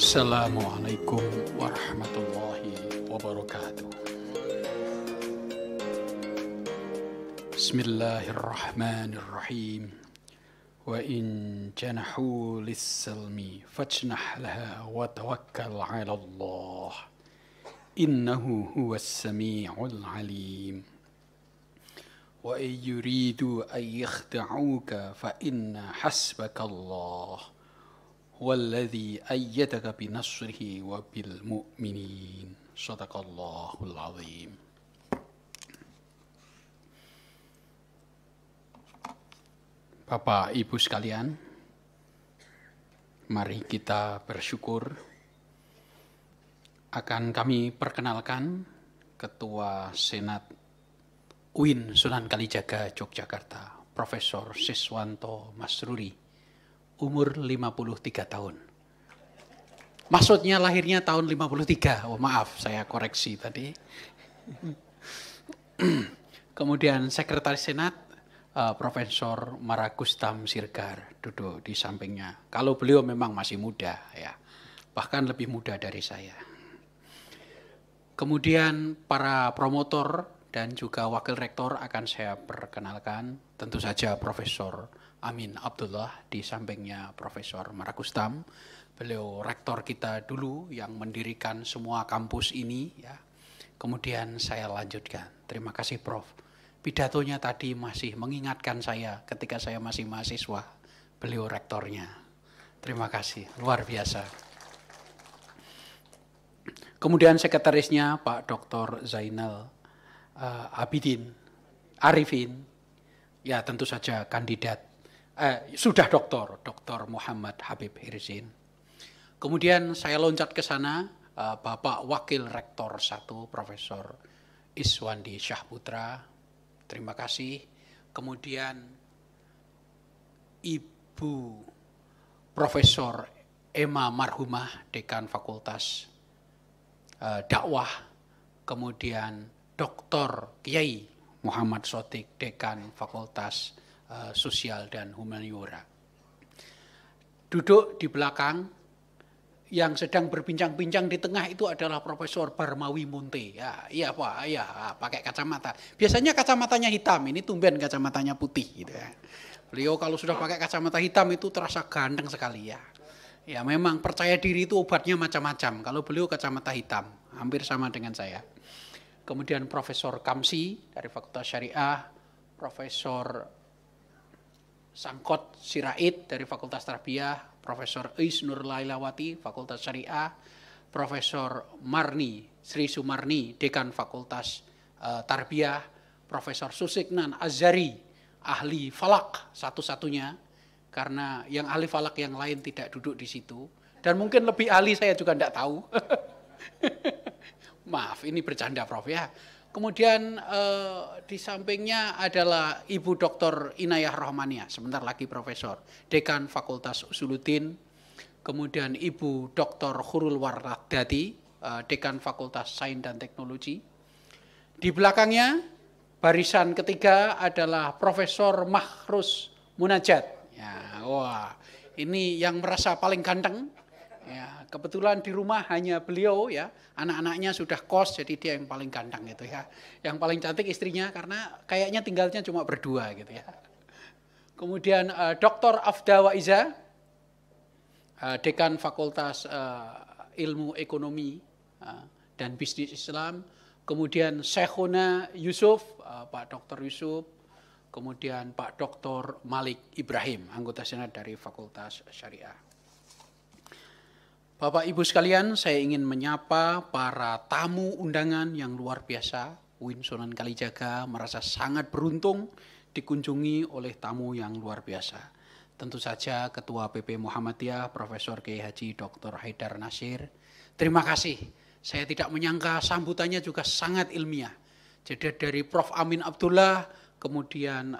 Assalamualaikum warahmatullahi wabarakatuh. Bismillahirrahmanirrahim. Wa in janahu lis-salmi fajnah laha wa tawakkal 'ala Allah. Innahu huwas sami'ul 'alim. Wa in yuridu an yakhda'uka fa inna hasbakallah. Walladzi ayyadaka binasrihi wa bil mu'minin. Shadaqallahul azim. Bapak Ibu sekalian, mari kita bersyukur. Akan kami perkenalkan Ketua Senat UIN Sunan Kalijaga Yogyakarta, Profesor Siswanto Masruri, umur 53 tahun. Maksudnya lahirnya tahun 53. Oh maaf, saya koreksi tadi. Kemudian Sekretaris Senat Profesor Maragustam Sirgar duduk di sampingnya. Kalau beliau memang masih muda ya. Bahkan lebih muda dari saya. Kemudian para promotor dan juga wakil rektor akan saya perkenalkan. Tentu saja Profesor Amin Abdullah, di sampingnya Profesor Maragustam. Beliau rektor kita dulu yang mendirikan semua kampus ini ya. Kemudian saya lanjutkan. Terima kasih Prof. Pidatonya tadi masih mengingatkan saya ketika saya masih mahasiswa. Beliau rektornya. Terima kasih, luar biasa. Kemudian sekretarisnya Pak Dr. Zainal Arifin. Ya tentu saja kandidat. Sudah Dr. Muhammad Habib Hirzin. Kemudian saya loncat ke sana, Bapak Wakil Rektor 1, Profesor Iswandi Syahputra. Terima kasih. Kemudian Ibu Profesor Emma Marhumah, Dekan Fakultas Dakwah. Kemudian Dr. Kiai Muhammad Sotik, Dekan Fakultas Sosial dan Humaniora. Duduk di belakang, yang sedang berbincang-bincang di tengah itu adalah Profesor Barmawi Munte. Ya, iya Pak, iya pakai kacamata. Biasanya kacamatanya hitam, ini tumben kacamatanya putih gitu ya. Beliau kalau sudah pakai kacamata hitam itu terasa ganteng sekali ya. Ya memang percaya diri itu obatnya macam-macam. Kalau beliau kacamata hitam, hampir sama dengan saya. Kemudian Profesor Kamsi dari Fakultas Syariah, Profesor Sangkot Sirait dari Fakultas Tarbiyah, Profesor Is Nur Lailawati, Fakultas Syariah, Profesor Marni, Sri Sumarni, Dekan Fakultas Tarbiyah, Profesor Susiknan Azhari, ahli falak satu-satunya, karena yang ahli falak yang lain tidak duduk di situ, dan mungkin lebih ahli saya juga tidak tahu. Maaf, ini bercanda Prof ya. Kemudian di sampingnya adalah Ibu Dr. Inayah Rohmania, sebentar lagi Profesor, Dekan Fakultas Usuluddin. Kemudian Ibu Dr. Khurul Wardati, Dekan Fakultas Sains dan Teknologi. Di belakangnya, barisan ketiga adalah Profesor Mahrus Munajat. Ya, wah, ini yang merasa paling ganteng. Ya, kebetulan di rumah hanya beliau ya, anak-anaknya sudah kos, jadi dia yang paling ganteng gitu ya. Yang paling cantik istrinya karena kayaknya tinggalnya cuma berdua gitu ya. Kemudian Dr. Afda Waiza, Dekan Fakultas Ilmu Ekonomi dan Bisnis Islam. Kemudian Syekhuna Yusuf, Pak Dr. Yusuf. Kemudian Pak Dr. Malik Ibrahim, anggota Senat dari Fakultas Syariah. Bapak Ibu sekalian, saya ingin menyapa para tamu undangan yang luar biasa. UIN Sunan Kalijaga merasa sangat beruntung dikunjungi oleh tamu yang luar biasa. Tentu saja Ketua PP Muhammadiyah, Profesor Kiai Haji Dr. Haidar Nasir. Terima kasih. Saya tidak menyangka sambutannya juga sangat ilmiah. Jadi dari Prof. Amin Abdullah, kemudian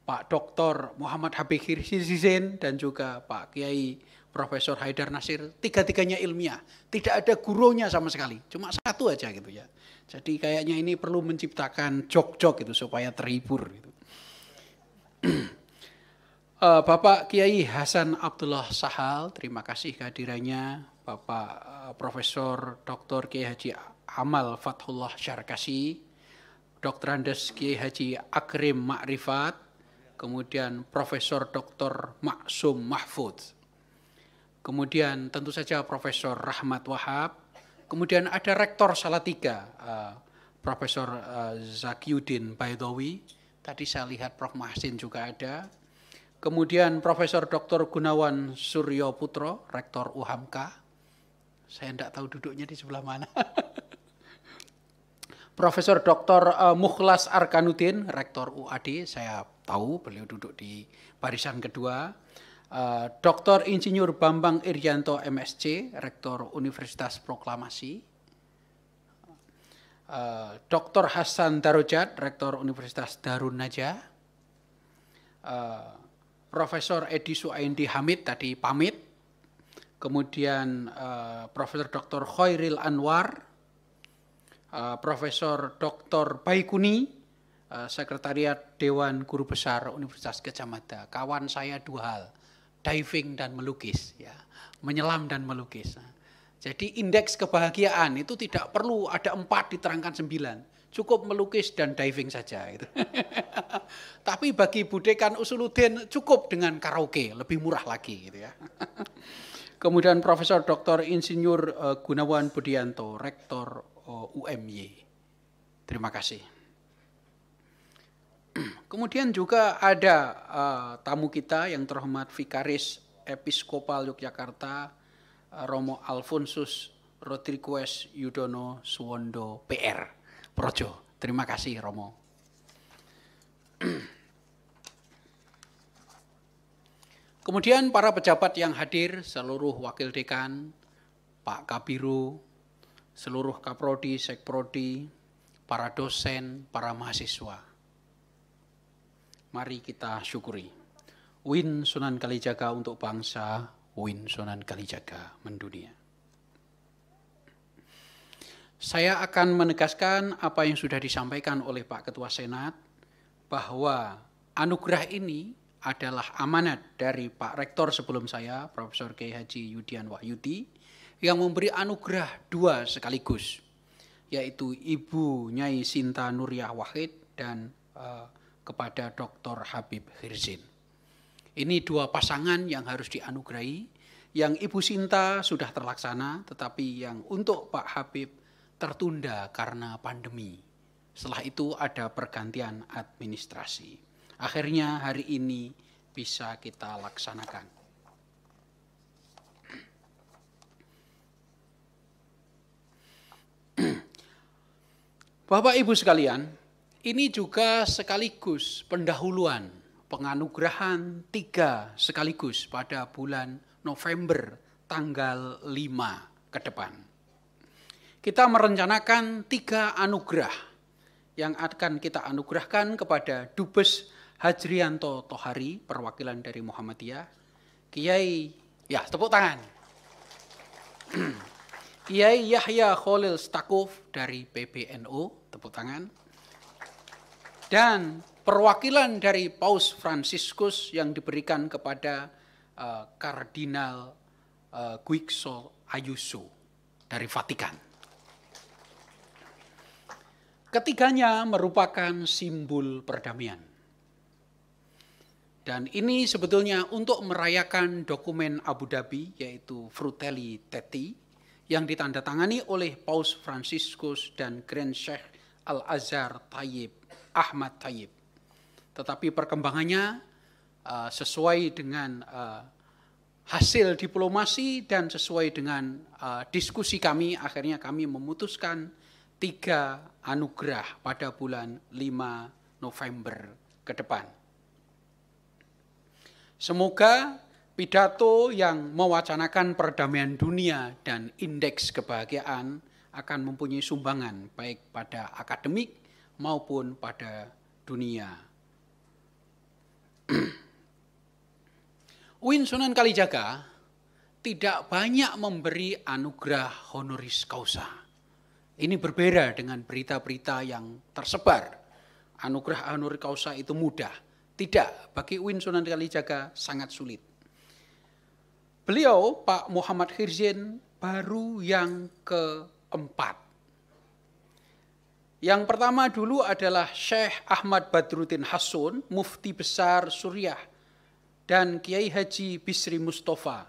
Pak Dr. Muhammad Habib Hirzin dan juga Pak Kiai Profesor Haidar Nasir, tiga-tiganya ilmiah. Tidak ada gurunya sama sekali, cuma satu aja gitu ya. Jadi kayaknya ini perlu menciptakan jok-jok gitu supaya terhibur gitu. Bapak Kiai Hasan Abdullah Sahal, terima kasih kehadirannya. Bapak Profesor Dr. Kiai Haji Amal Fathullah Syarkasi, Dr. Andes Kiai Haji Akrim Ma'rifat, kemudian Profesor Dr. Maksum Mahfud, kemudian tentu saja Profesor Rahmat Wahab, kemudian ada Rektor Salatiga, Profesor Zakiuddin Baidowi, tadi saya lihat Prof. Mahsin juga ada, kemudian Profesor Dr. Gunawan Suryo Putro, Rektor UHAMKA, saya tidak tahu duduknya di sebelah mana. Profesor Dr. Mukhlas Arkanuddin, Rektor UAD, saya tahu beliau duduk di barisan kedua. Dr. Insinyur Bambang Irianto MSc, Rektor Universitas Proklamasi. Dr. Hasan Darujat, Rektor Universitas Darun Najah. Profesor Edi Suaindi Hamid tadi pamit. Kemudian Profesor Dr. Khairil Anwar, Profesor Dr. Baikuni, Sekretariat Dewan Guru Besar Universitas Gadjah Mada. Kawan saya dua hal, diving dan melukis, ya, menyelam dan melukis. Jadi indeks kebahagiaan itu tidak perlu ada 4 diterangkan 9, cukup melukis dan diving saja. Gitu. Tapi bagi Budekan Usuluddin cukup dengan karaoke, lebih murah lagi. Gitu ya. Kemudian Profesor Dr. Insinyur Gunawan Budianto, Rektor UMY. Terima kasih. Kemudian juga ada tamu kita yang terhormat Vikaris Episkopal Yogyakarta, Romo Alfonsus Rodriguez Yudono Suwondo PR, Projo. Terima kasih Romo. Kemudian para pejabat yang hadir, seluruh wakil dekan, Pak Kabiru, seluruh Kaprodi, Sekprodi, para dosen, para mahasiswa. Mari kita syukuri. Win Sunan Kalijaga untuk bangsa, Win Sunan Kalijaga mendunia. Saya akan menegaskan apa yang sudah disampaikan oleh Pak Ketua Senat, bahwa anugerah ini adalah amanat dari Pak Rektor sebelum saya, Profesor Kiai Haji Yudian Wahyudi, yang memberi anugerah 2 sekaligus, yaitu Ibu Nyai Sinta Nuriyah Wahid dan kepada Dr. Habib Hirzin. Ini 2 pasangan yang harus dianugerahi. Yang Ibu Sinta sudah terlaksana, tetapi yang untuk Pak Habib tertunda karena pandemi. Setelah itu ada pergantian administrasi. Akhirnya hari ini bisa kita laksanakan. Bapak Ibu sekalian, ini juga sekaligus pendahuluan penganugerahan 3 sekaligus pada bulan November tanggal 5 ke depan. Kita merencanakan 3 anugerah yang akan kita anugerahkan kepada Dubes Hajrianto Tohari, perwakilan dari Muhammadiyah, Kiai, ya tepuk tangan, Kiai Yahya Khalil Stakuf dari PBNU, tepuk tangan. Dan perwakilan dari Paus Fransiskus yang diberikan kepada Kardinal Guigso Ayuso dari Vatikan. Ketiganya merupakan simbol perdamaian. Dan ini sebetulnya untuk merayakan dokumen Abu Dhabi, yaitu Fratelli Tutti, yang ditandatangani oleh Paus Fransiskus dan Grand Sheikh Al-Azhar Tayyib Ahmad Tayyib. Tetapi perkembangannya sesuai dengan hasil diplomasi dan sesuai dengan diskusi kami, akhirnya kami memutuskan 3 anugerah pada bulan 5 November ke depan. Semoga pidato yang mewacanakan perdamaian dunia dan indeks kebahagiaan akan mempunyai sumbangan baik pada akademik maupun pada dunia. UIN Sunan Kalijaga tidak banyak memberi anugerah honoris causa. Ini berbeda dengan berita-berita yang tersebar. Anugerah honoris causa itu mudah, Tidak, bagi UIN Sunan Kalijaga sangat sulit. Beliau, Pak Muhammad Hirzin, baru yang keempat. Yang pertama dulu adalah Syekh Ahmad Badruddin Hasun, Mufti Besar Suriah, dan Kiai Haji Bisri Mustafa,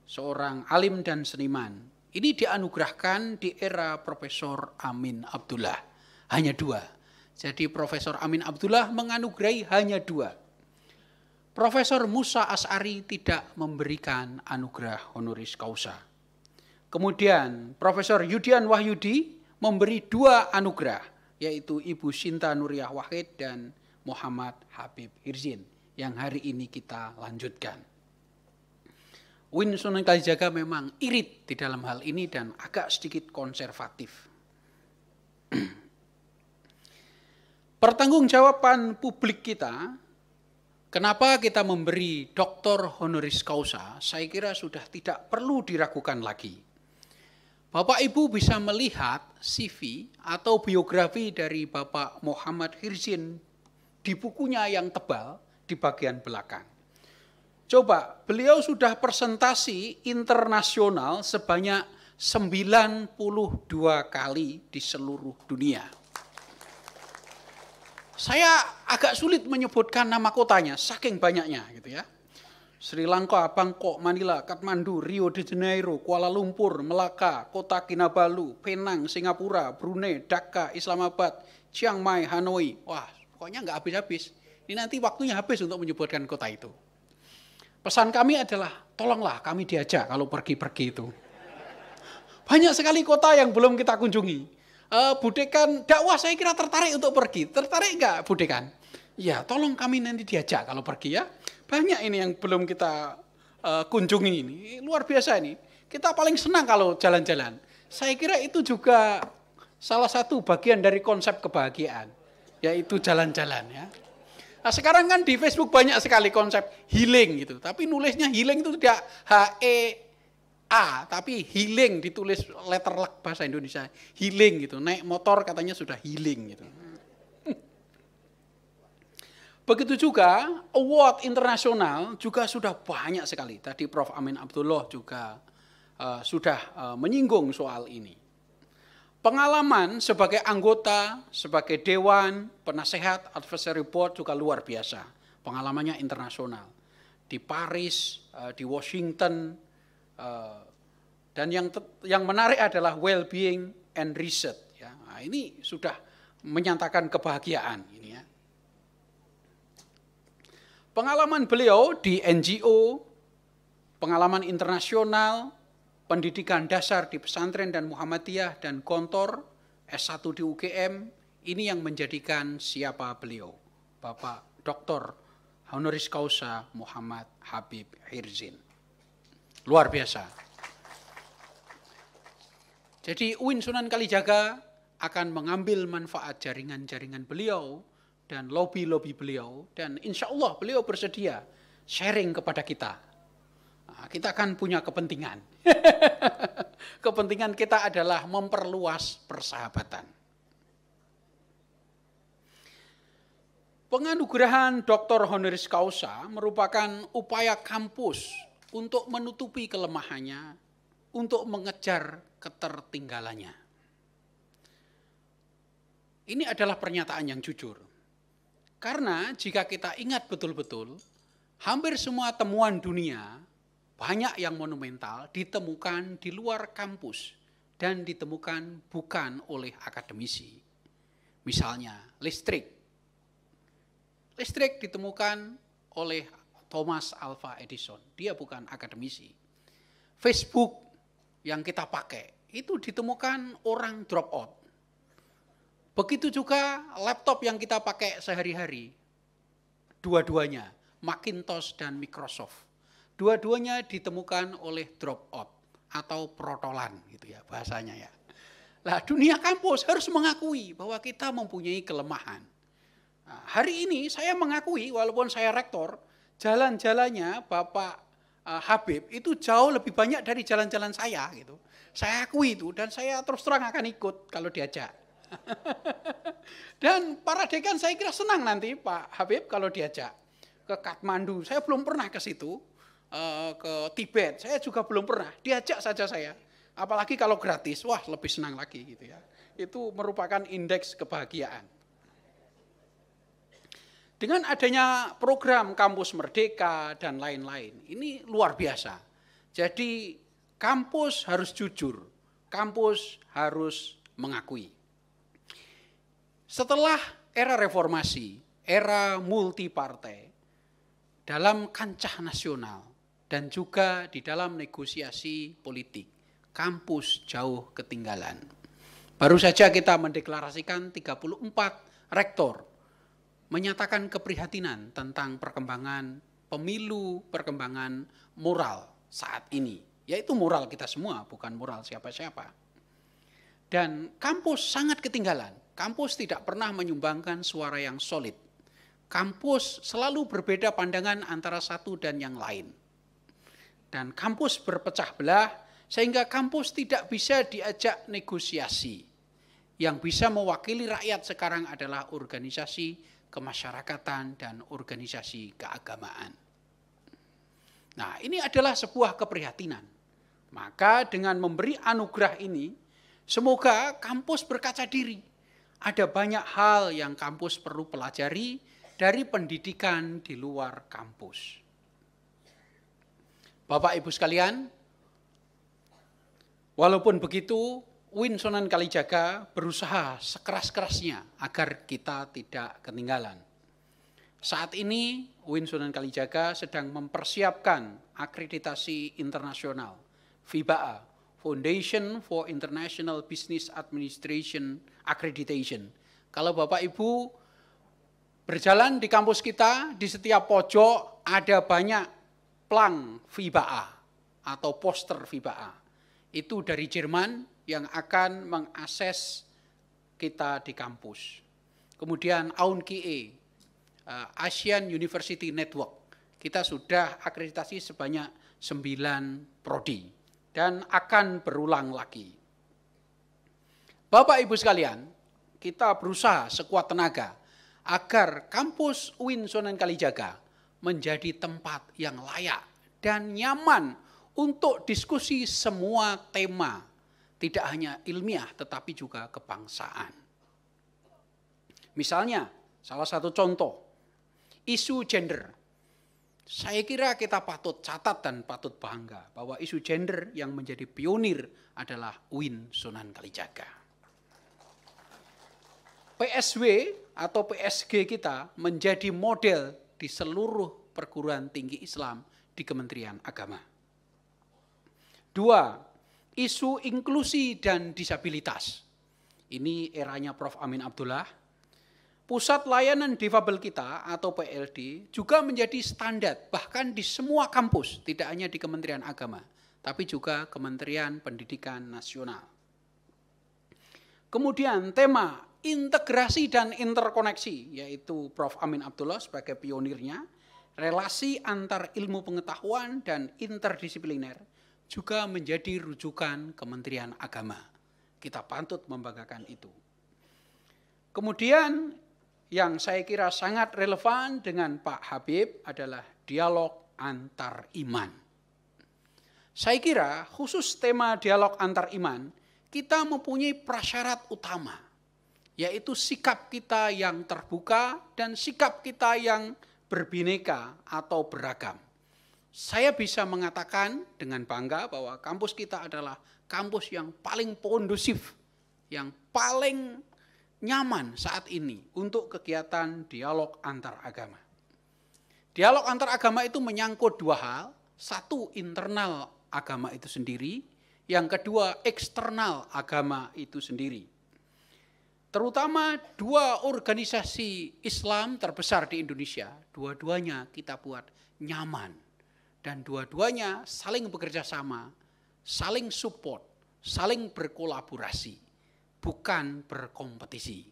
seorang alim dan seniman. Ini dianugerahkan di era Profesor Amin Abdullah. Hanya 2. Jadi Profesor Amin Abdullah menganugerahi hanya 2. Profesor Musa As'ari tidak memberikan anugerah honoris causa. Kemudian Profesor Yudian Wahyudi memberi 2 anugerah, yaitu Ibu Sinta Nuriyah Wahid dan Muhammad Habib Hirzin, yang hari ini kita lanjutkan. UIN Sunan Kalijaga memang irit di dalam hal ini dan agak sedikit konservatif. Pertanggungjawaban publik kita, kenapa kita memberi doktor honoris causa, saya kira sudah tidak perlu diragukan lagi. Bapak Ibu bisa melihat CV atau biografi dari Bapak Muhammad Hirzin di bukunya yang tebal di bagian belakang. Coba, beliau sudah presentasi internasional sebanyak 92 kali di seluruh dunia. Saya agak sulit menyebutkan nama kotanya, saking banyaknya gitu ya. Sri Lanka, Bangkok, Manila, Kathmandu, Rio de Janeiro, Kuala Lumpur, Melaka, Kota Kinabalu, Penang, Singapura, Brunei, Dhaka, Islamabad, Chiang Mai, Hanoi. Wah, pokoknya nggak habis-habis. Ini nanti waktunya habis untuk menyebutkan kota itu. Pesan kami adalah, tolonglah kami diajak kalau pergi-pergi itu. Banyak sekali kota yang belum kita kunjungi. Budekan dakwah saya kira tertarik untuk pergi. Tertarik enggak Budekan? Ya, tolong kami nanti diajak kalau pergi ya. Banyak ini yang belum kita kunjungi ini. Luar biasa ini. Kita paling senang kalau jalan-jalan. Saya kira itu juga salah satu bagian dari konsep kebahagiaan, yaitu jalan-jalan ya. Nah, sekarang kan di Facebook banyak sekali konsep healing gitu. Tapi nulisnya healing itu tidak HEA, tapi healing ditulis letterlek bahasa Indonesia, healing gitu. Naik motor katanya sudah healing gitu. Begitu juga award internasional juga sudah banyak sekali. Tadi Prof. Amin Abdullah juga sudah menyinggung soal ini. Pengalaman sebagai anggota, sebagai dewan, penasehat, advisory board juga luar biasa. Pengalamannya internasional. Di Paris, di Washington, dan yang menarik adalah well-being and research. Ya. Nah, ini sudah menyatakan kebahagiaan. Ini ya. Pengalaman beliau di NGO, pengalaman internasional, pendidikan dasar di pesantren dan Muhammadiyah dan Gontor, S1 di UGM, ini yang menjadikan siapa beliau, Bapak Dr. honoris causa Muhammad Habib Hirzin. Luar biasa. Jadi UIN Sunan Kalijaga akan mengambil manfaat jaringan-jaringan beliau dan lobby-lobby beliau, dan insya Allah beliau bersedia sharing kepada kita. Nah, kita akan punya kepentingan. Kepentingan kita adalah memperluas persahabatan. Penganugerahan Dr. honoris causa merupakan upaya kampus untuk menutupi kelemahannya, untuk mengejar ketertinggalannya. Ini adalah pernyataan yang jujur. Karena jika kita ingat betul-betul, hampir semua temuan dunia, banyak yang monumental ditemukan di luar kampus dan ditemukan bukan oleh akademisi. Misalnya listrik. Listrik ditemukan oleh Thomas Alva Edison, dia bukan akademisi. Facebook yang kita pakai, itu ditemukan orang drop out. Begitu juga laptop yang kita pakai sehari-hari, dua-duanya, Macintosh dan Microsoft. Dua-duanya ditemukan oleh drop out atau protolan gitu ya bahasanya ya. Nah, dunia kampus harus mengakui bahwa kita mempunyai kelemahan. Nah, hari ini saya mengakui walaupun saya rektor, jalan-jalannya Bapak Habib itu jauh lebih banyak dari jalan-jalan saya gitu. Saya akui itu dan saya terus terang akan ikut kalau diajak. Dan para dekan saya kira senang nanti Pak Habib kalau diajak ke Kathmandu. Saya belum pernah ke situ, ke Tibet, saya juga belum pernah. Diajak saja saya. Apalagi kalau gratis, wah lebih senang lagi gitu ya. Itu merupakan indeks kebahagiaan. Dengan adanya program Kampus Merdeka dan lain-lain, ini luar biasa. Jadi kampus harus jujur, kampus harus mengakui. Setelah era reformasi, era multipartai, dalam kancah nasional dan juga di dalam negosiasi politik, kampus jauh ketinggalan. Baru saja kita mendeklarasikan 34 rektor menyatakan keprihatinan tentang perkembangan pemilu, perkembangan moral saat ini. Yaitu moral kita semua, bukan moral siapa-siapa. Dan kampus sangat ketinggalan. Kampus tidak pernah menyumbangkan suara yang solid. Kampus selalu berbeda pandangan antara satu dan yang lain. Dan kampus berpecah belah sehingga kampus tidak bisa diajak negosiasi. Yang bisa mewakili rakyat sekarang adalah organisasi kemasyarakatan dan organisasi keagamaan. Nah, ini adalah sebuah keprihatinan. Maka dengan memberi anugerah ini, semoga kampus berkaca diri. Ada banyak hal yang kampus perlu pelajari dari pendidikan di luar kampus. Bapak Ibu sekalian, walaupun begitu, UIN Sunan Kalijaga berusaha sekeras-kerasnya agar kita tidak ketinggalan. Saat ini UIN Sunan Kalijaga sedang mempersiapkan akreditasi internasional, FIBA, Foundation for International Business Administration Accreditation. Kalau Bapak Ibu berjalan di kampus kita, di setiap pojok ada banyak plang FIBA atau poster FIBA. Itu dari Jerman yang akan mengakses kita di kampus. Kemudian AUNKIE, Asian University Network. Kita sudah akreditasi sebanyak 9 prodi. Dan akan berulang lagi. Bapak Ibu sekalian, kita berusaha sekuat tenaga agar kampus UIN Sunan Kalijaga menjadi tempat yang layak dan nyaman untuk diskusi semua tema, tidak hanya ilmiah tetapi juga kebangsaan. Misalnya, salah satu contoh, isu gender. Saya kira kita patut catat dan patut bangga bahwa isu gender yang menjadi pionir adalah UIN Sunan Kalijaga. PSW atau PSG kita menjadi model di seluruh perguruan tinggi Islam di Kementerian Agama. 2, isu inklusi dan disabilitas. Ini eranya Prof. Amin Abdullah. Pusat Layanan Difabel kita atau PLD juga menjadi standar bahkan di semua kampus, tidak hanya di Kementerian Agama, tapi juga Kementerian Pendidikan Nasional. Kemudian tema integrasi dan interkoneksi, yaitu Prof. Amin Abdullah sebagai pionirnya, relasi antar ilmu pengetahuan dan interdisipliner juga menjadi rujukan Kementerian Agama. Kita patut membanggakan itu. Kemudian yang saya kira sangat relevan dengan Pak Habib adalah dialog antar iman. Saya kira khusus tema dialog antar iman, kita mempunyai prasyarat utama, yaitu sikap kita yang terbuka dan sikap kita yang berbineka atau beragam. Saya bisa mengatakan dengan bangga bahwa kampus kita adalah kampus yang paling kondusif, yang paling nyaman saat ini untuk kegiatan dialog antar agama. Dialog antar agama itu menyangkut 2 hal. 1, internal agama itu sendiri. Yang kedua, eksternal agama itu sendiri. Terutama 2 organisasi Islam terbesar di Indonesia. Dua-duanya kita buat nyaman. Dan dua-duanya saling bekerja sama, saling support, saling berkolaborasi. Bukan berkompetisi.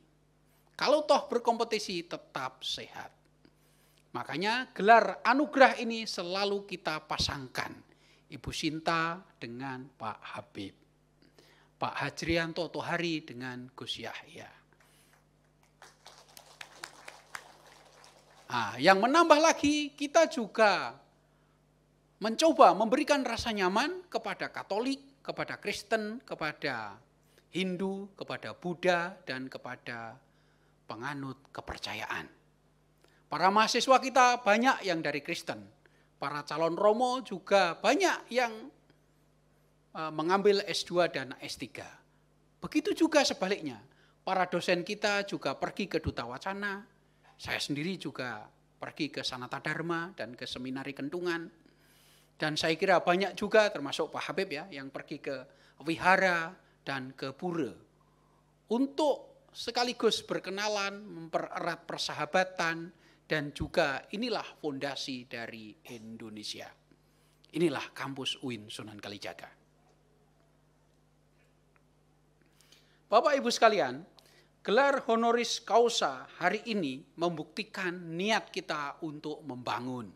Kalau toh berkompetisi tetap sehat. Makanya gelar anugerah ini selalu kita pasangkan. Ibu Sinta dengan Pak Habib. Pak Hajrianto Tohari dengan Gus Yahya. Nah, yang menambah lagi, kita juga mencoba memberikan rasa nyaman kepada Katolik, kepada Kristen, kepada Hindu, kepada Buddha, dan kepada penganut kepercayaan. Para mahasiswa kita banyak yang dari Kristen. Para calon romo juga banyak yang mengambil S2 dan S3. Begitu juga sebaliknya. Para dosen kita juga pergi ke Duta Wacana. Saya sendiri juga pergi ke Sanata Dharma dan ke Seminari Kentungan. Dan saya kira banyak juga termasuk Pak Habib ya yang pergi ke Wihara dan ke Pura. Untuk sekaligus berkenalan, mempererat persahabatan, dan juga inilah fondasi dari Indonesia. Inilah kampus UIN Sunan Kalijaga. Bapak Ibu sekalian, gelar honoris causa hari ini membuktikan niat kita untuk membangun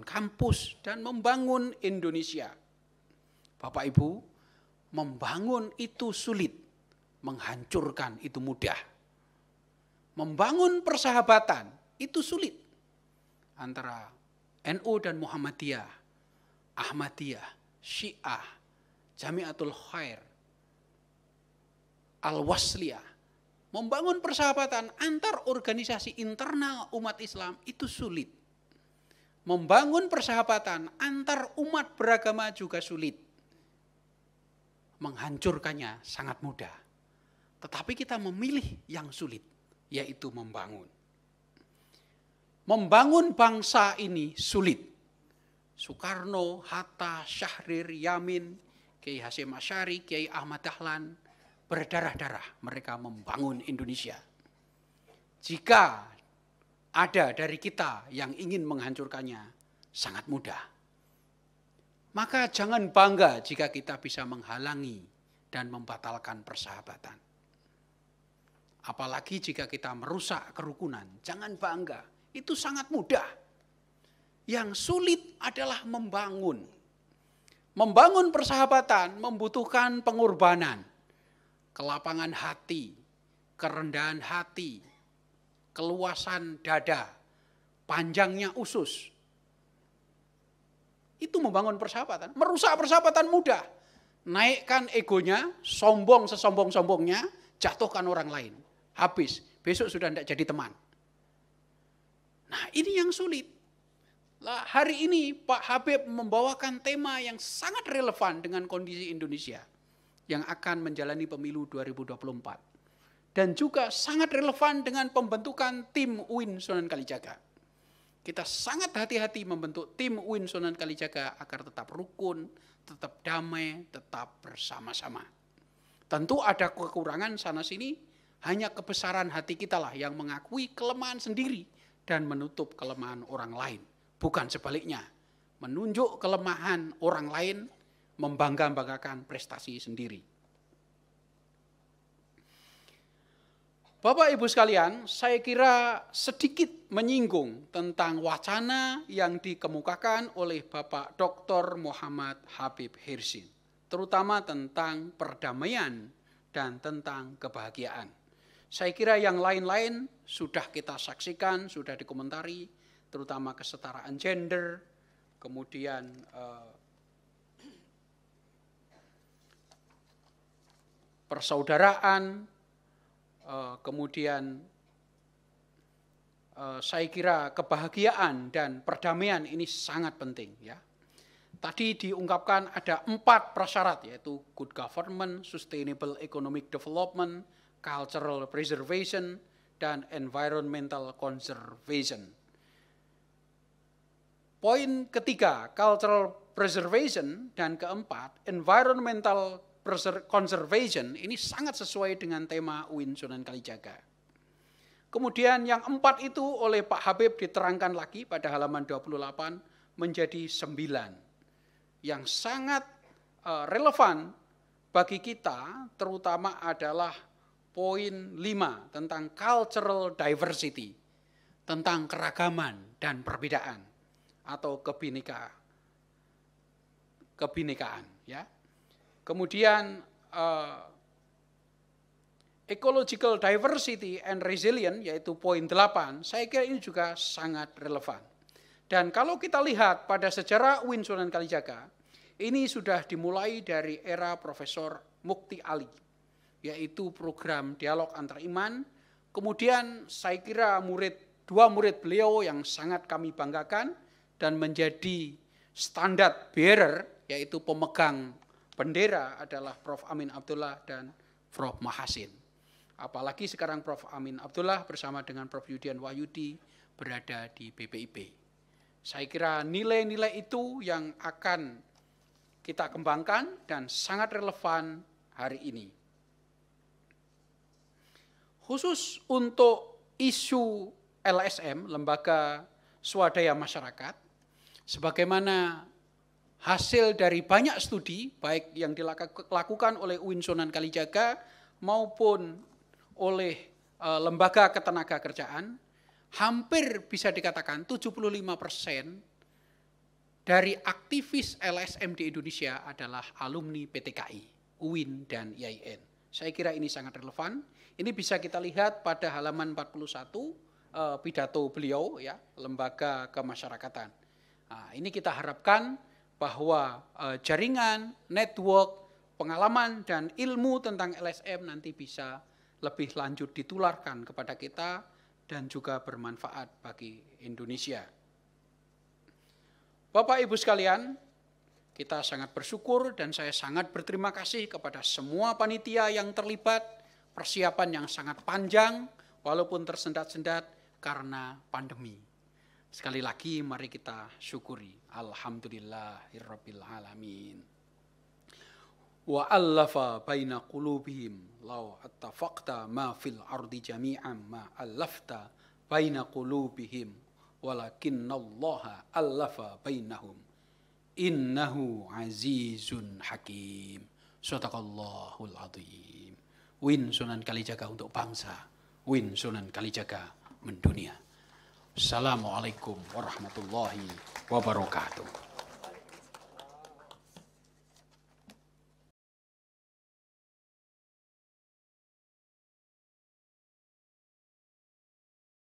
kampus dan membangun Indonesia. Bapak Ibu, membangun itu sulit, menghancurkan itu mudah. Membangun persahabatan itu sulit antara NU dan Muhammadiyah, Ahmadiyah, Syiah, Jamiatul Khair, Al-Wasliyah. Membangun persahabatan antar organisasi internal umat Islam itu sulit. Membangun persahabatan antar umat beragama juga sulit. Menghancurkannya sangat mudah. Tetapi kita memilih yang sulit, yaitu membangun. Membangun bangsa ini sulit. Soekarno, Hatta, Syahrir, Yamin, Kiai Hasyim Asy'ari, Kiai Ahmad Dahlan, berdarah-darah mereka membangun Indonesia. Jika ada dari kita yang ingin menghancurkannya, sangat mudah. Maka jangan bangga jika kita bisa menghalangi dan membatalkan persahabatan. Apalagi jika kita merusak kerukunan, jangan bangga. Itu sangat mudah. Yang sulit adalah membangun. Membangun persahabatan membutuhkan pengorbanan, kelapangan hati, kerendahan hati, keluasan dada, panjangnya usus. Itu membangun persahabatan. Merusak persahabatan mudah. Naikkan egonya, sombong sesombong-sombongnya, jatuhkan orang lain. Habis, besok sudah tidak jadi teman. Nah, ini yang sulit. Hari ini Pak Habib membawakan tema yang sangat relevan dengan kondisi Indonesia yang akan menjalani pemilu 2024. Dan juga sangat relevan dengan pembentukan tim UIN Sunan Kalijaga. Kita sangat hati-hati membentuk tim UIN Sunan Kalijaga agar tetap rukun, tetap damai, tetap bersama-sama. Tentu ada kekurangan sana-sini, hanya kebesaran hati kita lah yang mengakui kelemahan sendiri dan menutup kelemahan orang lain. Bukan sebaliknya, menunjuk kelemahan orang lain, membangga-banggakan prestasi sendiri. Bapak Ibu sekalian, saya kira sedikit menyinggung tentang wacana yang dikemukakan oleh Bapak Dr. Muhammad Habib Hirsin, terutama tentang perdamaian dan tentang kebahagiaan. Saya kira yang lain-lain sudah kita saksikan, sudah dikomentari, terutama kesetaraan gender, kemudian persaudaraan, kemudian saya kira kebahagiaan dan perdamaian ini sangat penting ya. Tadi diungkapkan ada 4 prasyarat, yaitu good government, sustainable economic development, cultural preservation, dan environmental conservation. Poin ketiga, cultural preservation, dan keempat, environmental conservation, ini sangat sesuai dengan tema UIN Sunan Kalijaga. Kemudian yang 4 itu oleh Pak Habib diterangkan lagi pada halaman 28 menjadi 9. Yang sangat relevan bagi kita terutama adalah poin 5 tentang cultural diversity, tentang keragaman dan perbedaan atau kebinekaan ya. Kemudian ecological diversity and resilience, yaitu poin 8, saya kira ini juga sangat relevan. Dan kalau kita lihat pada sejarah UIN Sunan Kalijaga, ini sudah dimulai dari era Profesor Mukti Ali, yaitu program dialog antar iman. Kemudian saya kira dua murid beliau yang sangat kami banggakan dan menjadi standar bearer, yaitu pemegang bendera adalah Prof. Amin Abdullah dan Prof. Mahasin. Apalagi sekarang Prof. Amin Abdullah bersama dengan Prof. Yudian Wahyudi berada di BPIP. Saya kira nilai-nilai itu yang akan kita kembangkan dan sangat relevan hari ini. Khusus untuk isu LSM, Lembaga Swadaya Masyarakat, sebagaimana hasil dari banyak studi, baik yang dilakukan oleh UIN Sunan Kalijaga maupun oleh Lembaga Ketenagakerjaan, hampir bisa dikatakan 75% dari aktivis LSM di Indonesia adalah alumni PTKI, UIN dan IAIN. Saya kira ini sangat relevan. Ini bisa kita lihat pada halaman 41 pidato beliau, ya, Lembaga Kemasyarakatan. Nah, ini kita harapkan bahwa jaringan, network, pengalaman dan ilmu tentang LSM nanti bisa lebih lanjut ditularkan kepada kita dan juga bermanfaat bagi Indonesia. Bapak Ibu sekalian, kita sangat bersyukur dan saya sangat berterima kasih kepada semua panitia yang terlibat, persiapan yang sangat panjang walaupun tersendat-sendat karena pandemi. Sekali lagi mari kita syukuri. Alhamdulillahirabbil alamin. Wa allafa baina qulubihim law attafaqta ma fil ardi jami'an ma allafta baina qulubihim walakinnallaha allafa bainahum innahu azizun hakim. Shadaqallahul azim. UIN Sunan Kalijaga untuk bangsa, UIN Sunan Kalijaga mendunia. Assalamualaikum warahmatullahi wabarakatuh.